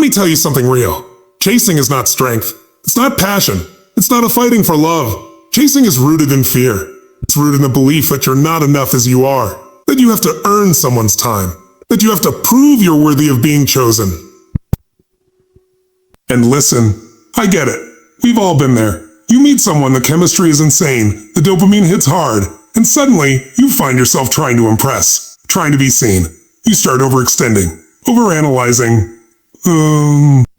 me tell you something real. Chasing is not strength. It's not passion. It's not a fighting for love. Chasing is rooted in fear. It's rooted in the belief that you're not enough as you are, that you have to earn someone's time, that you have to prove you're worthy of being chosen. And listen, I get it. We've all been there. You meet someone, the chemistry is insane, the dopamine hits hard, and suddenly you find yourself trying to impress, trying to be seen. You start overextending, overanalyzing,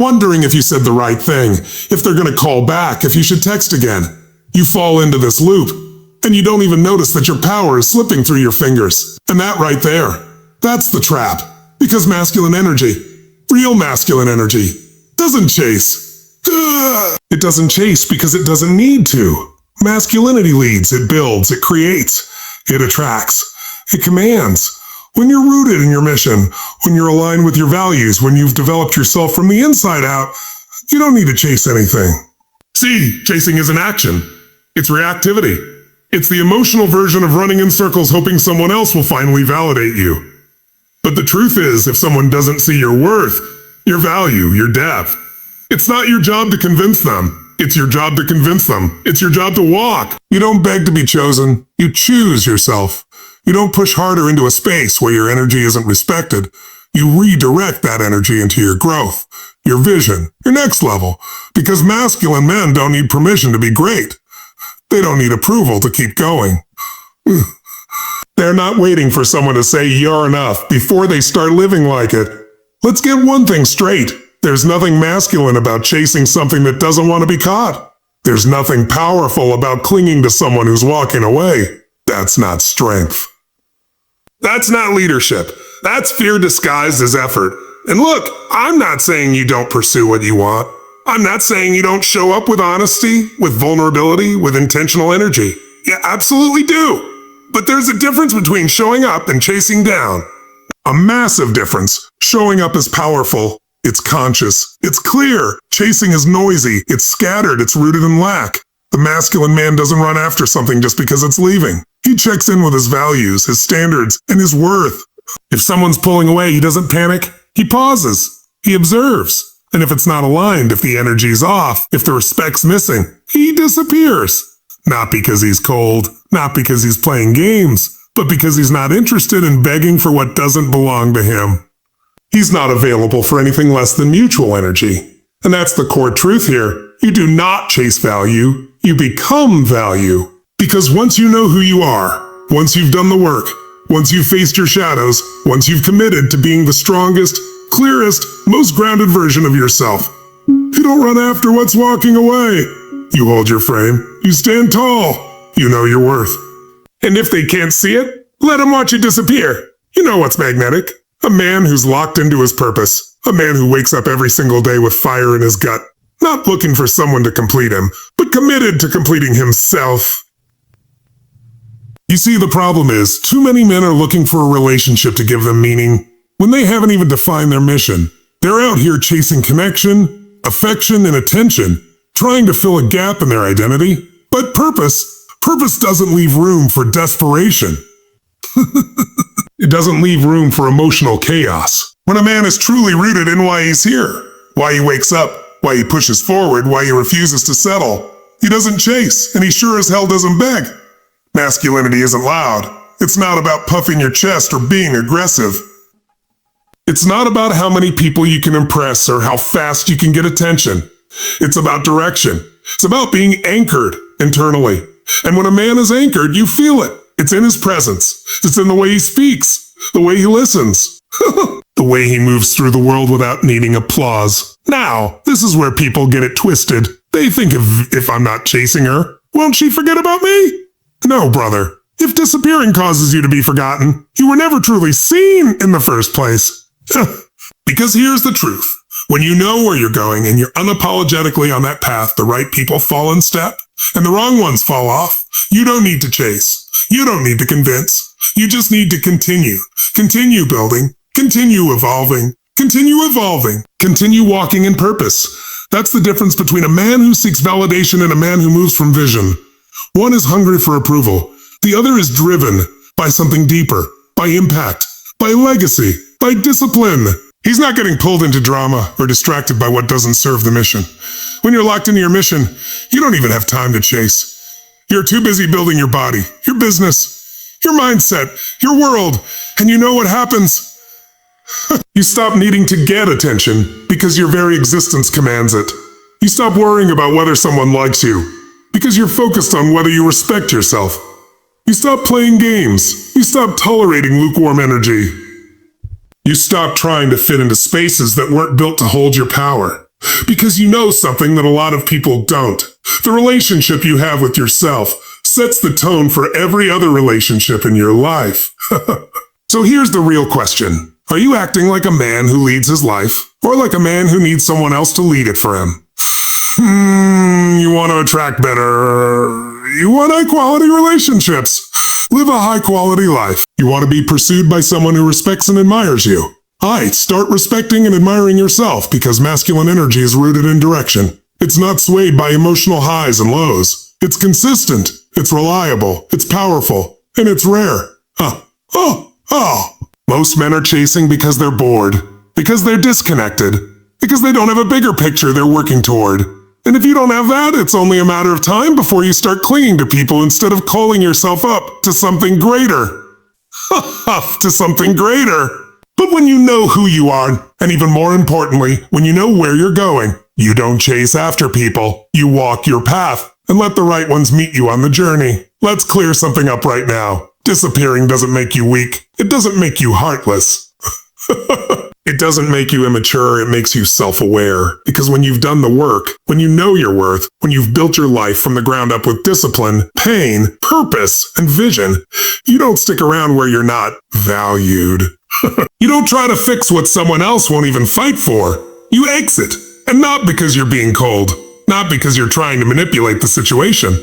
wondering if you said the right thing, if they're gonna call back, if you should text again. You fall into this loop, and you don't even notice that your power is slipping through your fingers. And that right there, that's the trap. Because masculine energy, real masculine energy, doesn't chase. It doesn't chase because it doesn't need to. Masculinity leads, it builds, it creates, it attracts, it commands. When you're rooted in your mission, when you're aligned with your values, when you've developed yourself from the inside out, you don't need to chase anything. See, chasing isn't action. It's reactivity. It's the emotional version of running in circles hoping someone else will finally validate you. But the truth is, if someone doesn't see your worth, your value, your depth, it's not your job to convince them. It's your job to convince them. It's your job to walk. You don't beg to be chosen. You choose yourself. You don't push harder into a space where your energy isn't respected. You redirect that energy into your growth, your vision, your next level. Because masculine men don't need permission to be great. They don't need approval to keep going. They're not waiting for someone to say you're enough before they start living like it. Let's get one thing straight. There's nothing masculine about chasing something that doesn't want to be caught. There's nothing powerful about clinging to someone who's walking away. That's not strength. That's not leadership. That's fear disguised as effort. And look, I'm not saying you don't pursue what you want. I'm not saying you don't show up with honesty, with vulnerability, with intentional energy. You absolutely do. But there's a difference between showing up and chasing down. A massive difference. Showing up is powerful. It's conscious. It's clear. Chasing is noisy. It's scattered. It's rooted in lack. The masculine man doesn't run after something just because it's leaving. He checks in with his values, his standards, and his worth. If someone's pulling away, he doesn't panic. He pauses. He observes. And if it's not aligned, if the energy's off, if the respect's missing, he disappears. Not because he's cold, not because he's playing games, but because he's not interested in begging for what doesn't belong to him. He's not available for anything less than mutual energy. And that's the core truth here. You do not chase value, you become value. Because once you know who you are, once you've done the work, once you've faced your shadows, once you've committed to being the strongest, clearest, most grounded version of yourself, you don't run after what's walking away. You hold your frame, you stand tall, you know your worth. And if they can't see it, let them watch it disappear. You know what's magnetic. A man who's locked into his purpose. A man who wakes up every single day with fire in his gut. Not looking for someone to complete him, but committed to completing himself. You see, the problem is, too many men are looking for a relationship to give them meaning, when they haven't even defined their mission. They're out here chasing connection, affection, and attention, trying to fill a gap in their identity. But purpose doesn't leave room for desperation. It doesn't leave room for emotional chaos. When a man is truly rooted in why he's here, why he wakes up, why he pushes forward, why he refuses to settle, he doesn't chase, and he sure as hell doesn't beg. Masculinity isn't loud. It's not about puffing your chest or being aggressive. It's not about how many people you can impress or how fast you can get attention. It's about direction. It's about being anchored internally. And when a man is anchored, you feel it. It's in his presence. It's in the way he speaks, the way he listens, the way he moves through the world without needing applause. Now, this is where people get it twisted. They think if I'm not chasing her, won't she forget about me? No, brother. If disappearing causes you to be forgotten, you were never truly seen in the first place. Because here's the truth. When you know where you're going and you're unapologetically on that path, the right people fall in step and the wrong ones fall off. You don't need to chase. You don't need to convince. You just need to continue. Continue building. Continue evolving. Continue walking in purpose. That's the difference between a man who seeks validation and a man who moves from vision. One is hungry for approval. The other is driven by something deeper, by impact, by legacy, by discipline. He's not getting pulled into drama or distracted by what doesn't serve the mission. When you're locked into your mission, you don't even have time to chase. You're too busy building your body, your business, your mindset, your world, and you know what happens? You stop needing to get attention because your very existence commands it. You stop worrying about whether someone likes you because you're focused on whether you respect yourself. You stop playing games. You stop tolerating lukewarm energy. You stop trying to fit into spaces that weren't built to hold your power because you know something that a lot of people don't. The relationship you have with yourself sets the tone for every other relationship in your life. So here's the real question. Are you acting like a man who leads his life, or like a man who needs someone else to lead it for him? You want to attract better. You want high-quality relationships. Live a high-quality life. You want to be pursued by someone who respects and admires you. Start respecting and admiring yourself because masculine energy is rooted in direction. It's not swayed by emotional highs and lows. It's consistent. It's reliable. It's powerful. And it's rare. Most men are chasing because they're bored, because they're disconnected, because they don't have a bigger picture they're working toward. And if you don't have that, it's only a matter of time before you start clinging to people instead of calling yourself up to something greater. To something greater. But when you know who you are, and even more importantly, when you know where you're going, you don't chase after people. You walk your path and let the right ones meet you on the journey. Let's clear something up right now. Disappearing doesn't make you weak. It doesn't make you heartless. It doesn't make you immature. It makes you self-aware. Because when you've done the work, when you know your worth, when you've built your life from the ground up with discipline, pain, purpose, and vision, you don't stick around where you're not valued. You don't try to fix what someone else won't even fight for. You exit. And not because you're being cold. Not because you're trying to manipulate the situation.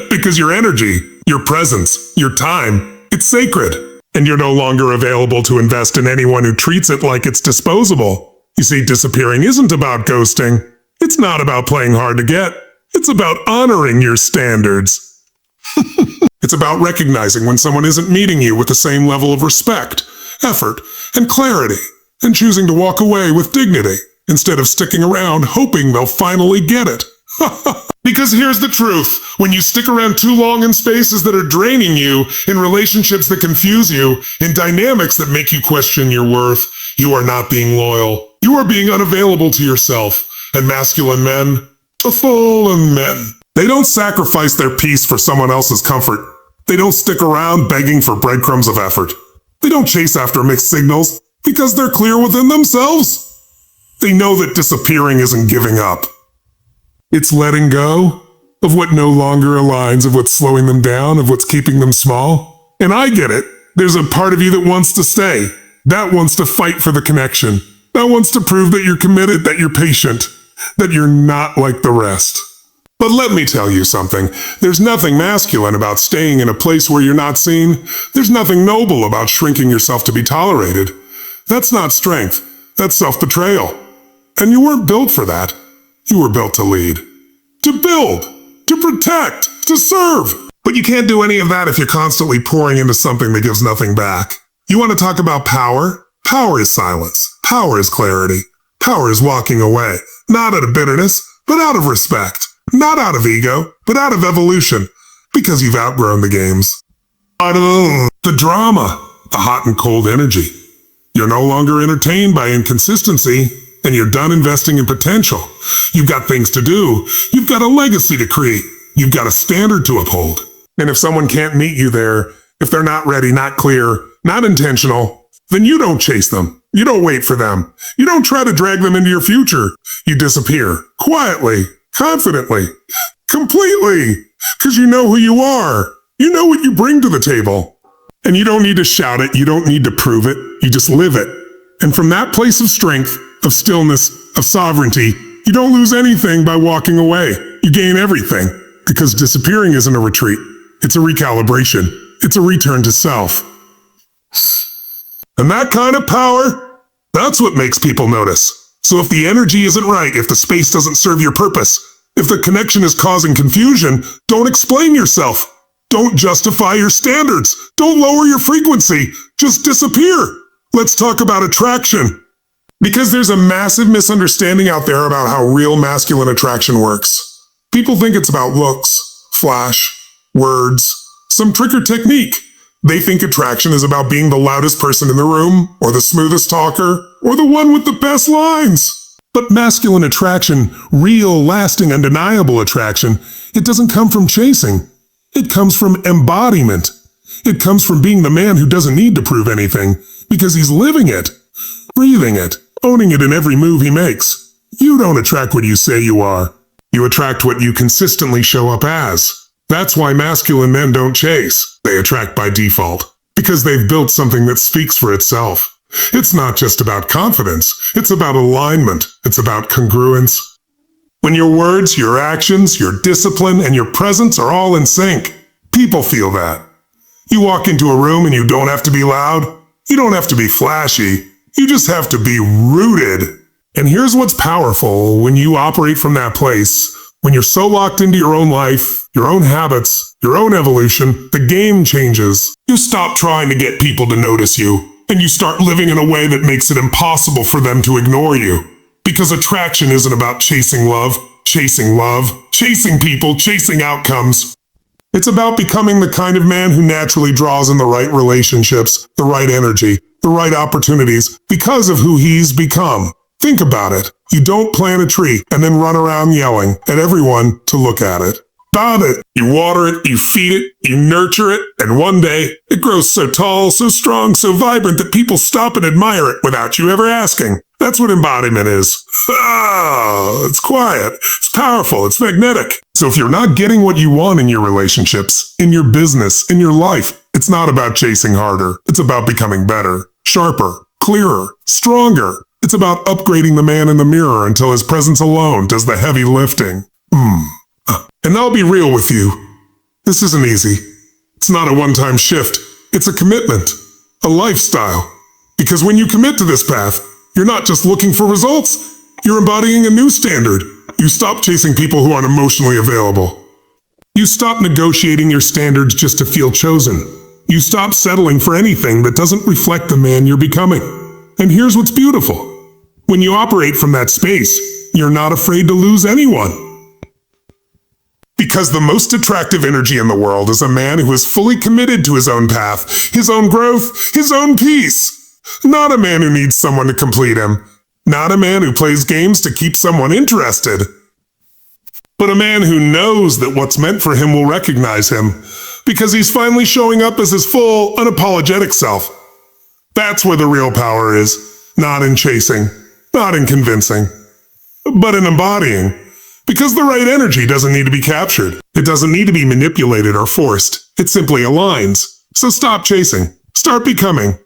Because your energy, your presence, your time, it's sacred. And you're no longer available to invest in anyone who treats it like it's disposable. You see, disappearing isn't about ghosting. It's not about playing hard to get. It's about honoring your standards. It's about recognizing when someone isn't meeting you with the same level of respect, effort, and clarity, and choosing to walk away with dignity instead of sticking around hoping they'll finally get it. Because here's the truth. When you stick around too long in spaces that are draining you, in relationships that confuse you, in dynamics that make you question your worth, you are not being loyal. You are being unavailable to yourself. And masculine men, fallen men, they don't sacrifice their peace for someone else's comfort. They don't stick around begging for breadcrumbs of effort. They don't chase after mixed signals because they're clear within themselves. They know that disappearing isn't giving up. It's letting go of what no longer aligns, of what's slowing them down, of what's keeping them small. And I get it. There's a part of you that wants to stay, that wants to fight for the connection, that wants to prove that you're committed, that you're patient, that you're not like the rest. But let me tell you something. There's nothing masculine about staying in a place where you're not seen. There's nothing noble about shrinking yourself to be tolerated. That's not strength. That's self-betrayal. And you weren't built for that. You were built to lead, to build, to protect, to serve. But you can't do any of that if you're constantly pouring into something that gives nothing back. You want to talk about power? Power is silence. Power is clarity. Power is walking away. Not out of bitterness, but out of respect. Not out of ego, but out of evolution. Because you've outgrown the games. The drama, the hot and cold energy. You're no longer entertained by inconsistency. And you're done investing in potential. You've got things to do. You've got a legacy to create. You've got a standard to uphold. And if someone can't meet you there, if they're not ready, not clear, not intentional, then you don't chase them. You don't wait for them. You don't try to drag them into your future. You disappear. Quietly. Confidently. Completely. Because you know who you are. You know what you bring to the table. And you don't need to shout it. You don't need to prove it. You just live it. And from that place of strength, of stillness, of sovereignty, you don't lose anything by walking away. You gain everything. Because disappearing isn't a retreat. It's a recalibration. It's a return to self. And that kind of power, that's what makes people notice. So if the energy isn't right, if the space doesn't serve your purpose, if the connection is causing confusion, don't explain yourself. Don't justify your standards. Don't lower your frequency. Just disappear. Let's talk about attraction. Because there's a massive misunderstanding out there about how real masculine attraction works. People think it's about looks, flash, words, some trick or technique. They think attraction is about being the loudest person in the room, or the smoothest talker, or the one with the best lines. But masculine attraction, real, lasting, undeniable attraction, it doesn't come from chasing. It comes from embodiment. It comes from being the man who doesn't need to prove anything, because he's living it, breathing it, owning it in every move he makes. You don't attract what you say you are. You attract what you consistently show up as. That's why masculine men don't chase. They attract by default, because they've built something that speaks for itself. It's not just about confidence. It's about alignment. It's about congruence. When your words, your actions, your discipline, and your presence are all in sync, people feel that. You walk into a room and you don't have to be loud. You don't have to be flashy. You just have to be rooted. And here's what's powerful when you operate from that place. When you're so locked into your own life, your own habits, your own evolution, the game changes. You stop trying to get people to notice you, and you start living in a way that makes it impossible for them to ignore you. Because attraction isn't about chasing love, chasing people, chasing outcomes. It's about becoming the kind of man who naturally draws in the right relationships, the right energy, the right opportunities, because of who he's become. Think about it. You don't plant a tree and then run around yelling at everyone to look at it. About it. You water it, you feed it, you nurture it, and one day it grows so tall, so strong, so vibrant that people stop and admire it without you ever asking. That's what embodiment is. It's quiet, it's powerful, it's magnetic. So if you're not getting what you want in your relationships, in your business, in your life, it's not about chasing harder. It's about becoming better, sharper, clearer, stronger. It's about upgrading the man in the mirror until his presence alone does the heavy lifting. And I'll be real with you. This isn't easy. It's not a one-time shift. It's a commitment, a lifestyle. Because when you commit to this path, you're not just looking for results. You're embodying a new standard. You stop chasing people who aren't emotionally available. You stop negotiating your standards just to feel chosen. You stop settling for anything that doesn't reflect the man you're becoming. And here's what's beautiful. When you operate from that space, you're not afraid to lose anyone. Because the most attractive energy in the world is a man who is fully committed to his own path, his own growth, his own peace. Not a man who needs someone to complete him. Not a man who plays games to keep someone interested. But a man who knows that what's meant for him will recognize him, because he's finally showing up as his full, unapologetic self. That's where the real power is. Not in chasing, not in convincing, but in embodying. Because the right energy doesn't need to be captured. It doesn't need to be manipulated or forced. It simply aligns. So stop chasing. Start becoming.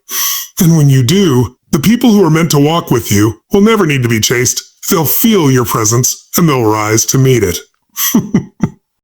And when you do, the people who are meant to walk with you will never need to be chased. They'll feel your presence and they'll rise to meet it.